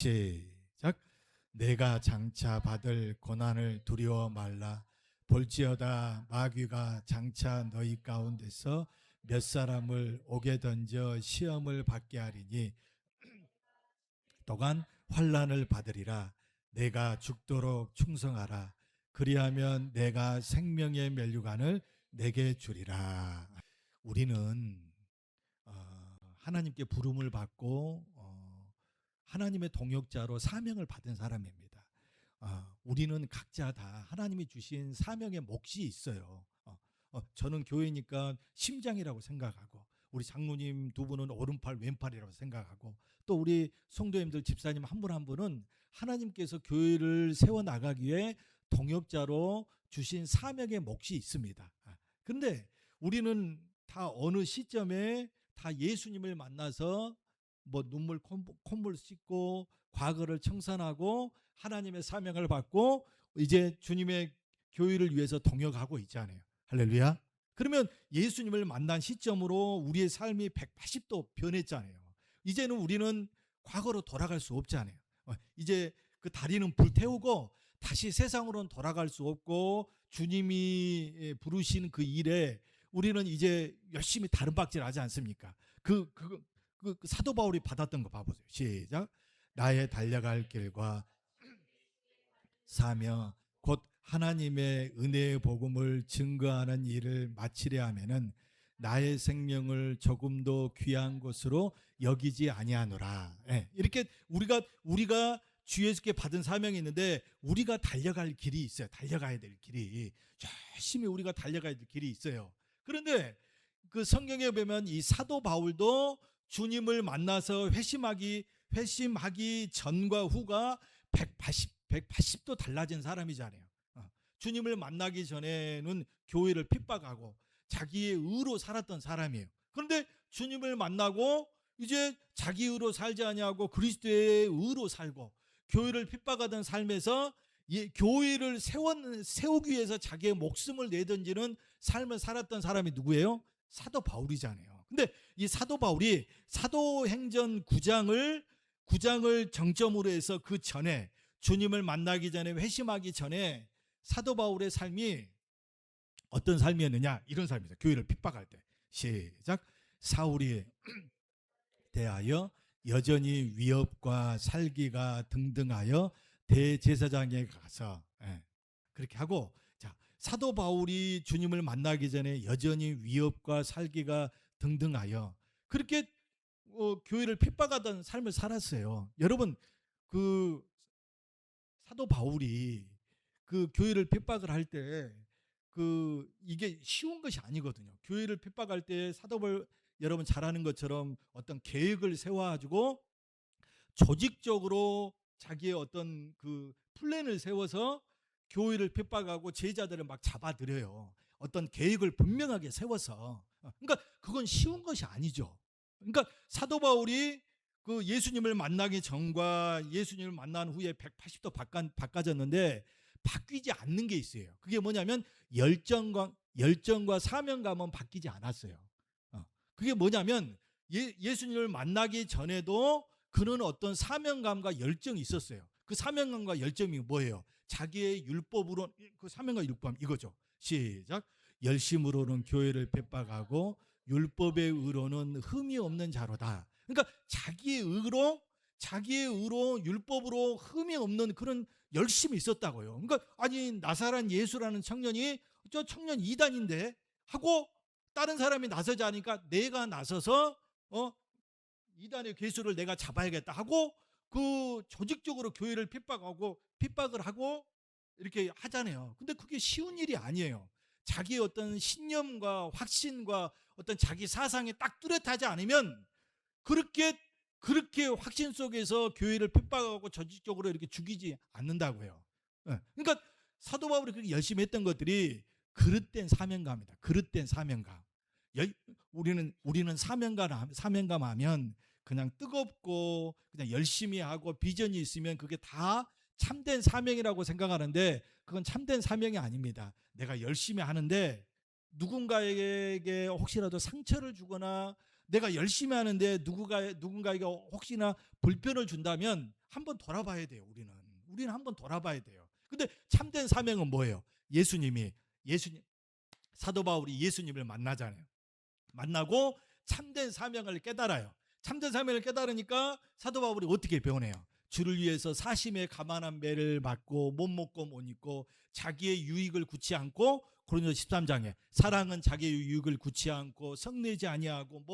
시작. 내가 장차 받을 고난을 두려워 말라. 볼지어다 마귀가 장차 너희 가운데서 몇 사람을 옥에 던져 시험을 받게 하리니 또한 환난을 받으리라. 내가 죽도록 충성하라. 그리하면 내가 생명의 면류관을 내게 주리라. 우리는 하나님께 부름을 받고 하나님의 동역자로 사명을 받은 사람입니다. 우리는 각자 다 하나님이 주신 사명의 몫이 있어요. 저는 교회니까 심장이라고 생각하고, 우리 장로님 두 분은 오른팔 왼팔이라고 생각하고, 또 우리 성도님들 집사님 한 분 한 분은 하나님께서 교회를 세워나가기 위해 동역자로 주신 사명의 몫이 있습니다. 그런데 우리는 다 어느 시점에 다 예수님을 만나서 뭐 눈물 콧물 씻고 과거를 청산하고 하나님의 사명을 받고 이제 주님의 교회를 위해서 동역하고 있잖아요. 할렐루야. 그러면 예수님을 만난 시점으로 우리의 삶이 180도 변했잖아요. 이제는 우리는 과거로 돌아갈 수 없잖아요. 이제 그 다리는 불태우고 다시 세상으로는 돌아갈 수 없고, 주님이 부르신 그 일에 우리는 이제 열심히 다른 박질 하지 않습니까? 그 사도 바울이 받았던 거 봐보세요. 시작. 나의 달려갈 길과 사명 곧 하나님의 은혜의 복음을 증거하는 일을 마치려 하면은 나의 생명을 조금도 귀한 것으로 여기지 아니하노라. 이렇게 우리가 주 예수께 받은 사명이 있는데, 우리가 달려갈 길이 있어요. 달려가야 될 길이 열심히 우리가 달려가야 될 길이 있어요. 그런데 그 성경에 보면 이 사도 바울도 주님을 만나서 회심하기 전과 후가 180도 달라진 사람이잖아요. 주님을 만나기 전에는 교회를 핍박하고 자기의 의로 살았던 사람이에요. 그런데 주님을 만나고 이제 자기 의로 살지 아니하고 그리스도의 의로 살고 교회를 핍박하던 삶에서 교회를 세우기 위해서 자기의 목숨을 내던지는 삶을 살았던 사람이 누구예요? 사도 바울이잖아요. 근데 이 사도 바울이 사도행전 9장을 정점으로 해서 그 전에 주님을 만나기 전에 회심하기 전에 사도 바울의 삶이 어떤 삶이었느냐? 이런 삶이죠. 교회를 핍박할 때. 시작. 사울이 대하여 여전히 위협과 살기가 등등하여 대제사장에 가서 그렇게 하고, 자, 사도 바울이 주님을 만나기 전에 여전히 위협과 살기가 등등하여 그렇게 교회를 핍박하던 삶을 살았어요. 여러분, 그 사도 바울이 그 교회를 핍박을 할 때 이게 쉬운 것이 아니거든요. 교회를 핍박할 때 사도 바울, 여러분 잘 아는 것처럼 어떤 계획을 세워가지고 조직적으로 자기의 어떤 그 플랜을 세워서 교회를 핍박하고 제자들을 막 잡아들여요. 어떤 계획을 분명하게 세워서. 그러니까 그건 쉬운 것이 아니죠. 그러니까 사도 바울이 그 예수님을 만나기 전과 예수님을 만난 후에 180도 바꿔졌는데 바뀌지 않는 게 있어요. 그게 뭐냐면 열정과 사명감은 바뀌지 않았어요. 그게 뭐냐면 예수님을 만나기 전에도 그는 어떤 사명감과 열정이 있었어요. 그 사명감과 열정이 뭐예요? 자기의 율법으로, 그 사명과 율법 이거죠. 시작. 열심으로는 교회를 핍박하고 율법의 의로는 흠이 없는 자로다. 그러니까 자기의 의로 율법으로 흠이 없는 그런 열심이 있었다고요. 그러니까 아니 나사란 예수라는 청년이 저 청년 이단인데 하고 다른 사람이 나서지 않으니까 내가 나서서 이단의 괴수를 내가 잡아야겠다 하고 그 조직적으로 교회를 핍박을 하고 이렇게 하잖아요. 근데 그게 쉬운 일이 아니에요. 자기의 어떤 신념과 확신과 어떤 자기 사상이 딱 뚜렷하지 않으면 그렇게 확신 속에서 교회를 핍박하고 조직적으로 이렇게 죽이지 않는다고요. 그러니까 사도 바울이 그렇게 열심히 했던 것들이 그릇된 사명감이다. 그릇된 사명감. 우리는 사명감하면 그냥 뜨겁고 그냥 열심히 하고 비전이 있으면 그게 다 참된 사명이라고 생각하는데 그건 참된 사명이 아닙니다. 내가 열심히 하는데 누군가에게 혹시라도 상처를 주거나 내가 열심히 하는데 누군가에게 혹시나 불편을 준다면 한번 돌아봐야 돼요. 우리는 한번 돌아봐야 돼요. 근데 참된 사명은 뭐예요? 예수님 사도 바울이 예수님을 만나잖아요. 만나고 참된 사명을 깨달아요. 참된 사명을 깨달으니까 사도 바울이 어떻게 변해요? 주를 위해서 사심에 가만한 배를 맞고 못 먹고 못 입고 자기의 유익을 굳지 않고, 고린도서 13장에 사랑은 자기의 유익을 굳지 않고 성내지 아니하고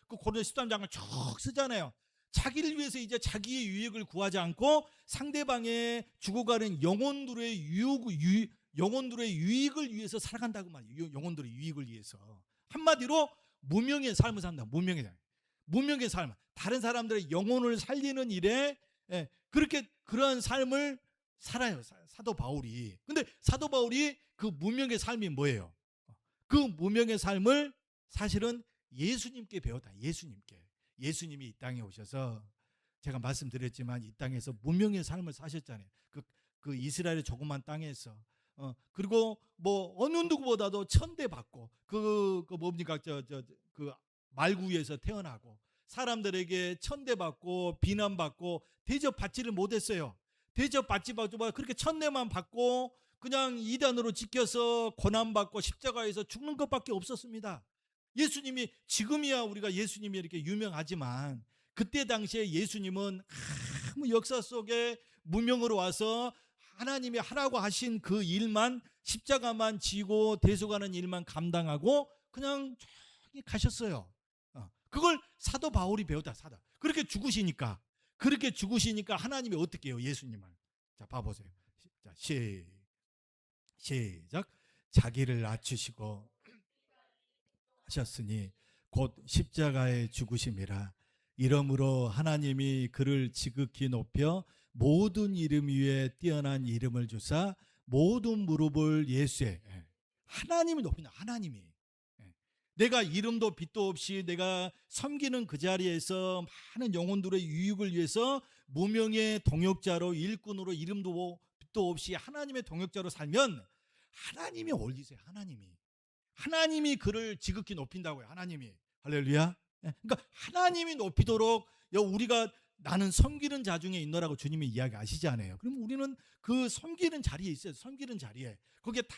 그 고린도서 13장을 쭉 쓰잖아요. 자기를 위해서 이제 자기의 유익을 구하지 않고 상대방의 죽어가는 영혼들의 유익을 위해서 살아간다고 말이에요. 영혼들의 유익을 위해서. 한마디로 무명의 삶을 산다. 무명의 삶. 다른 사람들의 영혼을 살리는 일에 그러한 삶을 살아요. 사도 바울이. 근데 사도 바울이 그 무명의 삶이 뭐예요? 그 무명의 삶을 사실은 예수님께 배웠다. 예수님이 이 땅에 오셔서, 제가 말씀드렸지만 이 땅에서 무명의 삶을 사셨잖아요. 그 이스라엘의 조그만 땅에서. 그리고 뭐 어느 누구보다도 천대받고 뭡니까 그 말구 위에서 태어나고 사람들에게 천대받고 비난받고 대접받지를 못했어요. 대접받지 말고 그렇게 천대만 받고 그냥 이단으로 지켜서 고난받고 십자가에서 죽는 것밖에 없었습니다. 예수님이, 지금이야 우리가 예수님이 이렇게 유명하지만 그때 당시에 예수님은 아무 역사 속에 무명으로 와서 하나님이 하라고 하신 그 일만, 십자가만 지고 대속하는 일만 감당하고 그냥 조용히 가셨어요. 그걸 사도 바울이 배웠다. 그렇게 죽으시니까 하나님이 어떻게 해요? 예수님을. 자, 봐보세요. 자, 시작. 자기를 낮추시고 하셨으니 곧 십자가에 죽으심이라. 이러므로 하나님이 그를 지극히 높여 모든 이름 위에 뛰어난 이름을 주사 모든 무릎을 예수에. 하나님이 높인다. 하나님이. 내가 이름도 빛도 없이 내가 섬기는 그 자리에서 많은 영혼들의 유익을 위해서 무명의 동역자로, 일꾼으로, 이름도 빛도 없이 하나님의 동역자로 살면 하나님이 올리세요. 하나님이 그를 지극히 높인다고요. 하나님이. 할렐루야. 그러니까 하나님이 높이도록 우리가, 나는 섬기는 자 중에 있노라고 주님이 이야기하시지 않아요. 그럼 우리는 그 섬기는 자리에 있어요. 섬기는 자리에. 거기에 딱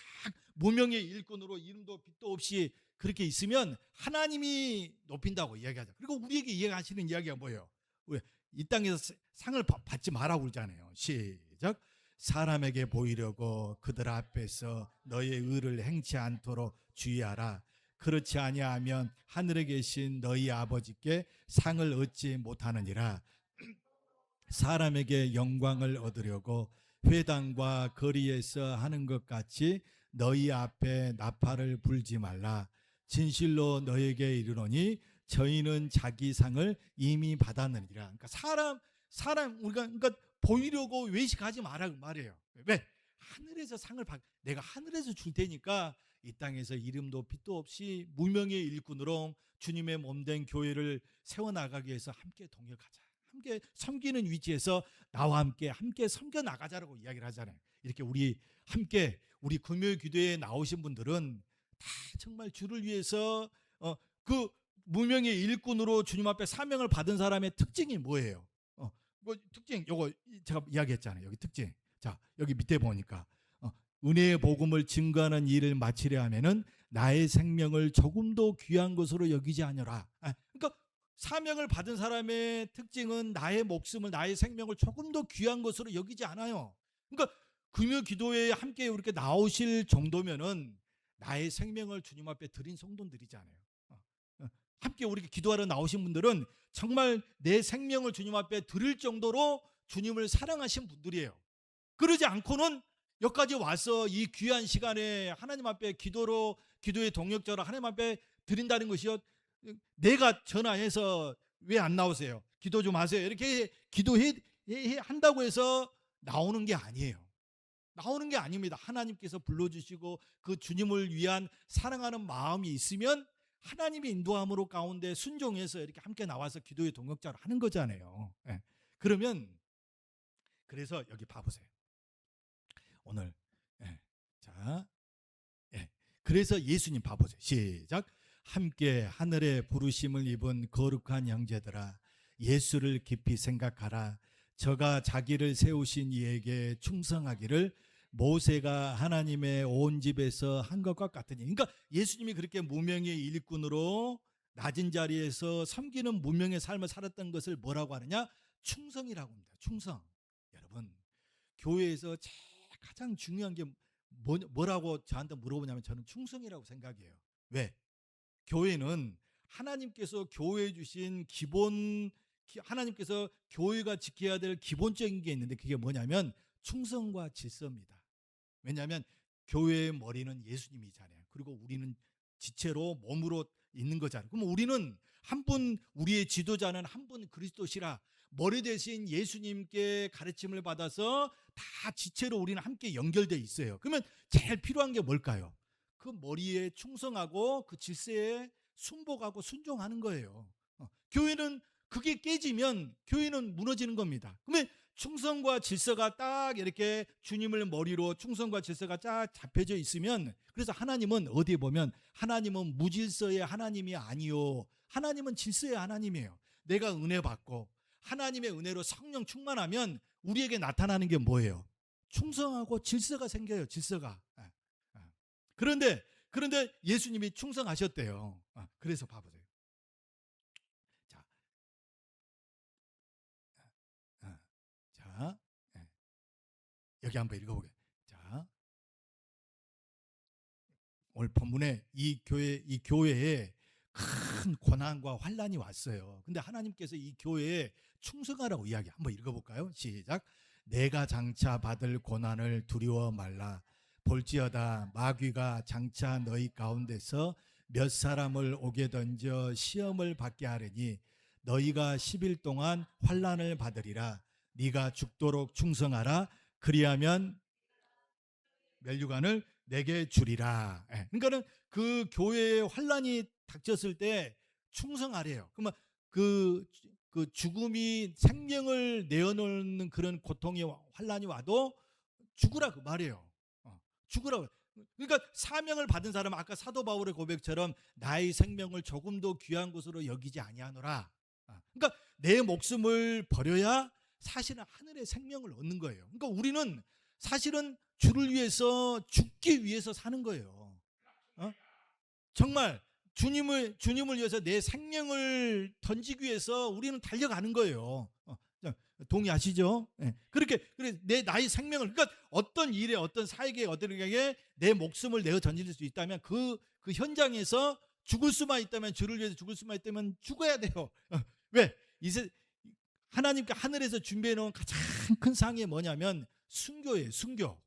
무명의 일꾼으로 이름도 빛도 없이 그렇게 있으면 하나님이 높인다고 이야기하죠. 그리고 우리에게 이야기하시는 이야기가 뭐예요? 왜? 이 땅에서 상을 받지 말라고 그러잖아요. 시작. 사람에게 보이려고 그들 앞에서 너의 의를 행치 않도록 주의하라. 그렇지 아니하면 하늘에 계신 너희 아버지께 상을 얻지 못하느니라. 사람에게 영광을 얻으려고 회당과 거리에서 하는 것 같이 너희 앞에 나팔을 불지 말라. 진실로 너에게 이르노니 저희는 자기 상을 이미 받았느니라. 그러니까 우리가 그러니까 보이려고 외식하지 말라고 말이에요. 왜? 하늘에서 상을 내가 하늘에서 줄 테니까 이 땅에서 이름도 빛도 없이 무명의 일꾼으로 주님의 몸된 교회를 세워나가기 위해서 함께 동역하자. 함께 섬기는 위치에서 나와 함께 섬겨 나가자라고 이야기를 하잖아요. 이렇게 우리 금요 기도에 나오신 분들은 다 정말 주를 위해서 그 무명의 일꾼으로 주님 앞에 사명을 받은 사람의 특징이 뭐예요? 특징 요거 제가 이야기했잖아요. 여기 특징. 자, 여기 밑에 보니까 은혜의 복음을 증거하는 일을 마치려 하면은 나의 생명을 조금도 귀한 것으로 여기지 않으라. 그러니까 사명을 받은 사람의 특징은 나의 생명을 조금도 귀한 것으로 여기지 않아요. 그러니까 금요 기도회에 함께 이렇게 나오실 정도면은 나의 생명을 주님 앞에 드린 성도들이잖아요. 함께 우리 기도하러 나오신 분들은 정말 내 생명을 주님 앞에 드릴 정도로 주님을 사랑하신 분들이에요. 그러지 않고는 여기까지 와서 이 귀한 시간에 하나님 앞에 기도의 동역자로 하나님 앞에 드린다는 것이요, 내가 전화해서 왜 안 나오세요? 기도 좀 하세요. 이렇게 한다고 해서 나오는 게 아니에요. 나오는 게 아닙니다. 하나님께서 불러주시고 그 주님을 위한 사랑하는 마음이 있으면 하나님의 인도함으로 가운데 순종해서 이렇게 함께 나와서 기도의 동역자로 하는 거잖아요. 그러면 그래서 여기 봐보세요. 오늘 자, 그래서 예수님 봐보세요. 시작. 함께 하늘의 부르심을 입은 거룩한 형제들아, 예수를 깊이 생각하라. 저가 자기를 세우신 이에게 충성하기를 모세가 하나님의 온 집에서 한 것과 같으니. 그러니까 예수님이 그렇게 무명의 일꾼으로 낮은 자리에서 섬기는 무명의 삶을 살았던 것을 뭐라고 하느냐? 충성이라고 합니다. 충성. 여러분, 교회에서 가장 중요한 게 뭐라고 저한테 물어보냐면 저는 충성이라고 생각해요. 왜? 교회는 하나님께서 교회에 주신 하나님께서 교회가 지켜야 될 기본적인 게 있는데 그게 뭐냐면 충성과 질서입니다. 왜냐하면 교회의 머리는 예수님이잖아요. 그리고 우리는 지체로 몸으로 있는 거잖아요. 그럼 우리는 한 분, 우리의 지도자는 한 분 그리스도시라, 머리 대신 예수님께 가르침을 받아서 다 지체로 우리는 함께 연결되어 있어요. 그러면 제일 필요한 게 뭘까요? 그 머리에 충성하고 그 질서에 순복하고 순종하는 거예요. 교회는 그게 깨지면 교회는 무너지는 겁니다. 그러면 충성과 질서가 딱 이렇게 주님을 머리로 충성과 질서가 딱 잡혀져 있으면, 그래서 하나님은 어디에 보면 하나님은 무질서의 하나님이 아니요, 하나님은 질서의 하나님이에요. 내가 은혜 받고 하나님의 은혜로 성령 충만하면 우리에게 나타나는 게 뭐예요? 충성하고 질서가 생겨요. 질서가. 그런데 예수님이 충성하셨대요. 그래서 봐보세요. 자, 여기 한번 읽어보게. 자, 오늘 본문에 이 교회에 큰 고난과 환란이 왔어요. 근데 하나님께서 이 교회에 충성하라고 이야기 한번 읽어볼까요? 시작. 내가 장차 받을 고난을 두려워 말라. 볼지어다 마귀가 장차 너희 가운데서 몇 사람을 오게 던져 시험을 받게 하려니 너희가 10일 동안 환란을 받으리라. 네가 죽도록 충성하라. 그리하면 멸류관을 내게 주리라. 그러니까는 그 교회에 환란이 닥쳤을 때 충성하래요. 그러면 그 죽음이 생명을 내어놓는 그런 고통의 환란이 와도 죽으라 그 말이에요. 죽으라고. 그러니까 사명을 받은 사람은 아까 사도 바울의 고백처럼 나의 생명을 조금도 귀한 것으로 여기지 아니하노라. 그러니까 내 목숨을 버려야 사실은 하늘의 생명을 얻는 거예요. 그러니까 우리는 사실은 주를 위해서 죽기 위해서 사는 거예요. 정말 주님을 위해서 내 생명을 던지기 위해서 우리는 달려가는 거예요. 동의하시죠? 네. 그래 나의 생명을, 그러니까 어떤 일에, 어떤 사역에, 어떤 경우에 내 목숨을 내어 던질 수 있다면 그 현장에서 죽을 수만 있다면, 주를 위해서 죽을 수만 있다면 죽어야 돼요. 왜? 하나님께 하늘에서 준비해 놓은 가장 큰 상이 뭐냐면 순교예요. 순교.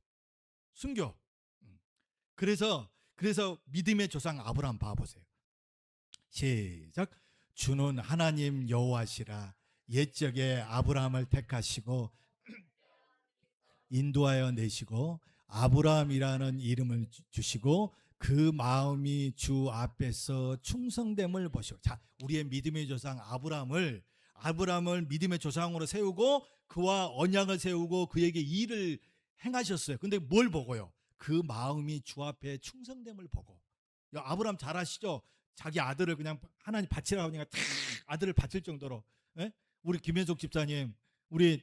그래서 믿음의 조상 아브라함 봐보세요. 시작. 주는 하나님 여호와시라. 옛적에 아브라함을 택하시고 인도하여 내시고 아브라함이라는 이름을 주시고 그 마음이 주 앞에서 충성됨을 보시고. 자, 우리의 믿음의 조상 아브라함을 믿음의 조상으로 세우고 그와 언약을 세우고 그에게 일을 행하셨어요. 근데 뭘 보고요? 그 마음이 주 앞에 충성됨을 보고. 아브라함 잘 아시죠? 자기 아들을 그냥 하나님 바치라고 하니까 탁 아들을 바칠 정도로. 예? 우리 김현숙 집사님, 우리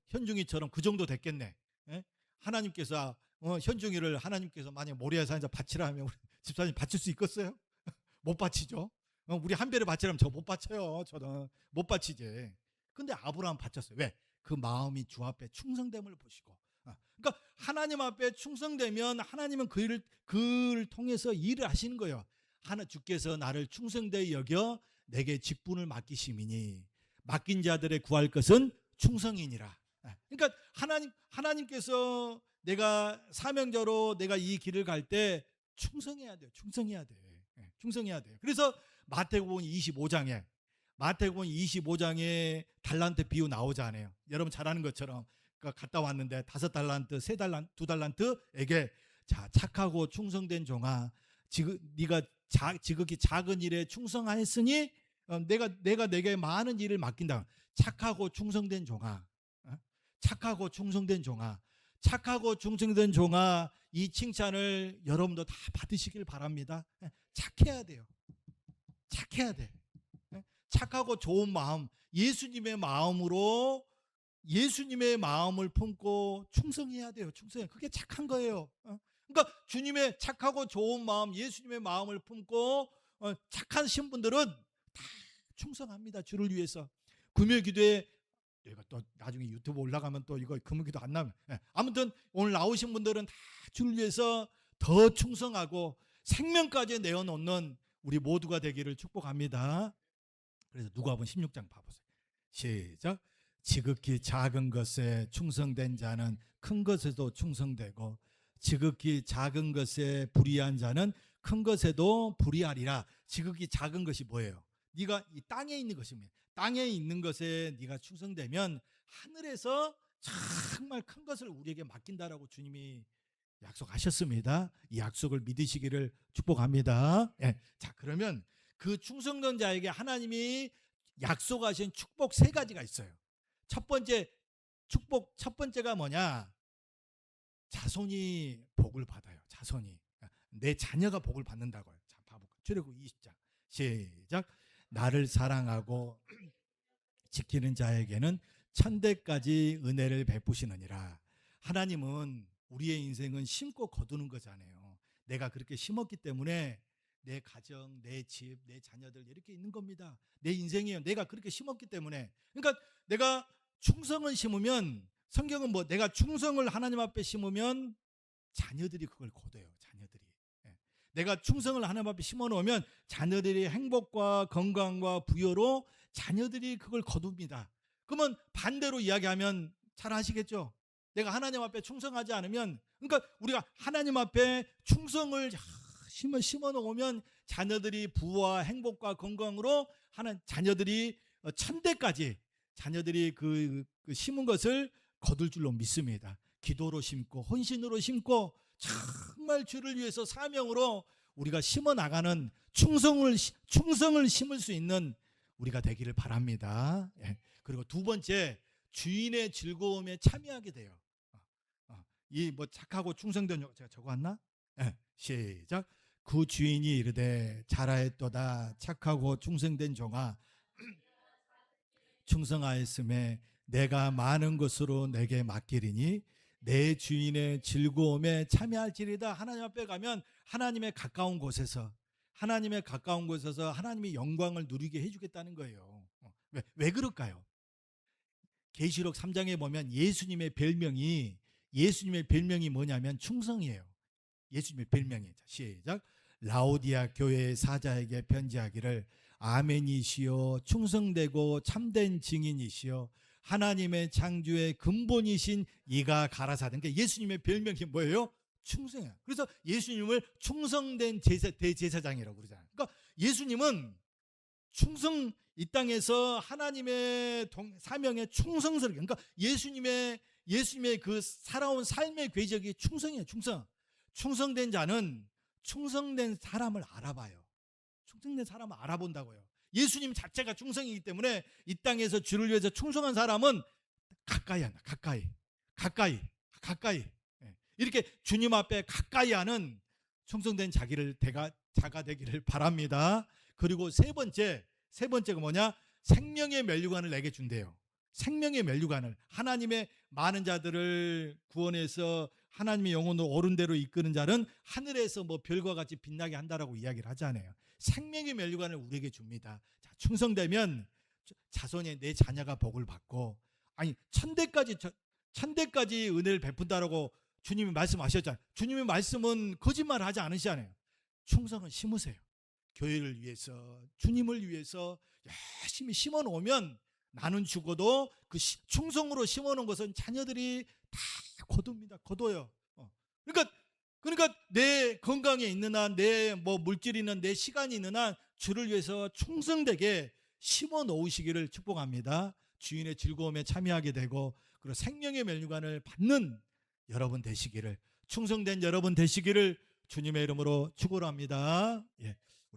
현중이처럼 그 정도 됐겠네. 예? 하나님께서 현중이를 하나님께서 만약 모리아 산에서 바치라 하면 우리 집사님 바칠 수 있겠어요? 못 바치죠. 우리 한별을 바치라면 저 못 바쳐요. 저는 못 바치지. 근데 아브라함 바쳤어요. 왜? 그 마음이 주 앞에 충성됨을 보시고. 그러니까 하나님 앞에 충성되면 하나님은 그를 통해서 일을 하시는 거예요. 주께서 나를 충성되이 여겨 내게 직분을 맡기심이니 맡긴 자들의 구할 것은 충성이니라. 그러니까 하나님께서 내가 사명자로 내가 이 길을 갈 때 충성해야 돼요. 충성해야 돼요. 그래서 마태복음 25장에 달란트 비유 나오잖아요. 여러분 잘 아는 것처럼 갔다 왔는데 5달란트, 3달란트, 2달란트에게 자, 착하고 충성된 종아, 네가 지극히 작은 일에 충성하였으니 내가 내게 많은 일을 맡긴다. 착하고 충성된 종아, 착하고 충성된 종아, 이 칭찬을 여러분도 다 받으시길 바랍니다. 착해야 돼요. 착해야 돼. 착하고 좋은 마음, 예수님의 마음으로 예수님의 마음을 품고 충성해야 돼요. 충성해. 그게 착한 거예요. 그러니까 주님의 착하고 좋은 마음, 예수님의 마음을 품고 착한 신분들은 다 충성합니다. 주를 위해서. 금요기도에 이거 또 나중에 유튜브 올라가면 또 이거 금요기도 안 나면 아무튼 오늘 나오신 분들은 다 주를 위해서 더 충성하고 생명까지 내어놓는 우리 모두가 되기를 축복합니다. 그래서 누가복음 16장 봐보세요. 시작. 지극히 작은 것에 충성된 자는 큰 것에도 충성되고 지극히 작은 것에 불의한 자는 큰 것에도 불의하리라. 지극히 작은 것이 뭐예요? 네가 이 땅에 있는 것입니다. 땅에 있는 것에 네가 충성되면 하늘에서 정말 큰 것을 우리에게 맡긴다라고 주님이 약속하셨습니다. 이 약속을 믿으시기를 축복합니다. 자, 그러면 그 충성된 자에게 하나님이 약속하신 축복 세 가지가 있어요. 첫 번째 축복, 첫 번째가 뭐냐? 자손이 복을 받아요. 자손이. 내 자녀가 복을 받는다고요. 자, 봐볼까요? 출애굽 20장. 시작. 나를 사랑하고 지키는 자에게는 천대까지 은혜를 베푸시느니라. 하나님은 우리의 인생은 심고 거두는 거잖아요. 내가 그렇게 심었기 때문에 내 가정, 내 집, 내 자녀들 이렇게 있는 겁니다. 내 인생이에요. 내가 그렇게 심었기 때문에. 그러니까 내가 충성을 심으면, 성경은 뭐 내가 충성을 하나님 앞에 심으면 자녀들이 그걸 거둬요. 자녀들이. 내가 충성을 하나님 앞에 심어 놓으면 자녀들이 행복과 건강과 부여로 자녀들이 그걸 거둡니다. 그러면 반대로 이야기하면 잘 아시겠죠? 내가 하나님 앞에 충성하지 않으면, 그러니까 우리가 하나님 앞에 충성을 심어 놓으면 자녀들이 부와 행복과 건강으로 하는 자녀들이 천대까지 자녀들이 그 심은 것을 거둘 줄로 믿습니다. 기도로 심고 헌신으로 심고 정말 주를 위해서 사명으로 우리가 심어 나가는 충성을 심을 수 있는 우리가 되기를 바랍니다. 그리고 두 번째, 주인의 즐거움에 참여하게 돼요. 이 뭐 착하고 충성된 용, 제가 적어왔나? 시작. 그 주인이 이르되 잘하였도다 착하고 충성된 종아, 충성하였음에 내가 많은 것으로 내게 맡기리니 내 주인의 즐거움에 참여할지리다. 하나님 앞에 가면 하나님의 가까운 곳에서 하나님의 영광을 누리게 해주겠다는 거예요. 왜 그럴까요? 계시록 3장에 보면 예수님의 별명이 뭐냐면 충성이에요. 예수님의 별명이에요. 시작. 라오디아 교회의 사자에게 편지하기를 아멘이시요 충성되고 참된 증인이시요 하나님의 창조의 근본이신 이가 가라사대. 그러니까 예수님의 별명이 뭐예요? 충성이에요. 그래서 예수님을 충성된 대제사장이라고 그러잖아요. 그러니까 예수님은 이 땅에서 하나님의 사명에 충성스럽게, 그러니까 예수님의 그 살아온 삶의 궤적이 충성이에요. 충성된 자는 충성된 사람을 알아봐요. 충성된 사람을 알아본다고요. 예수님 자체가 충성이기 때문에 이 땅에서 주를 위해서 충성한 사람은 가까이 한다. 가까이. 이렇게 주님 앞에 가까이 하는 충성된 자가 되기를 바랍니다. 그리고 세 번째가 뭐냐? 생명의 면류관을 내게 준대요. 생명의 면류관을, 하나님의 많은 자들을 구원해서 하나님의 영혼으로 옳은 대로 이끄는 자는 하늘에서 뭐 별과 같이 빛나게 한다라고 이야기를 하잖아요. 생명의 면류관을 우리에게 줍니다. 자, 충성되면 자손의 내 자녀가 복을 받고, 아니 천대까지 은혜를 베푼다라고 주님이 말씀하셨잖아요. 주님의 말씀은 거짓말을 하지 않으시잖아요. 충성을 심으세요. 교회를 위해서, 주님을 위해서 열심히 심어 놓으면 나는 죽어도 그 충성으로 심어 놓은 것은 자녀들이 다 거둬요. 그러니까 내 건강에 있는 한, 내 뭐 물질이 있는, 내 시간이 있는 한 주를 위해서 충성되게 심어 놓으시기를 축복합니다. 주인의 즐거움에 참여하게 되고, 그리고 생명의 면류관을 받는 여러분 되시기를, 충성된 여러분 되시기를 주님의 이름으로 축원합니다.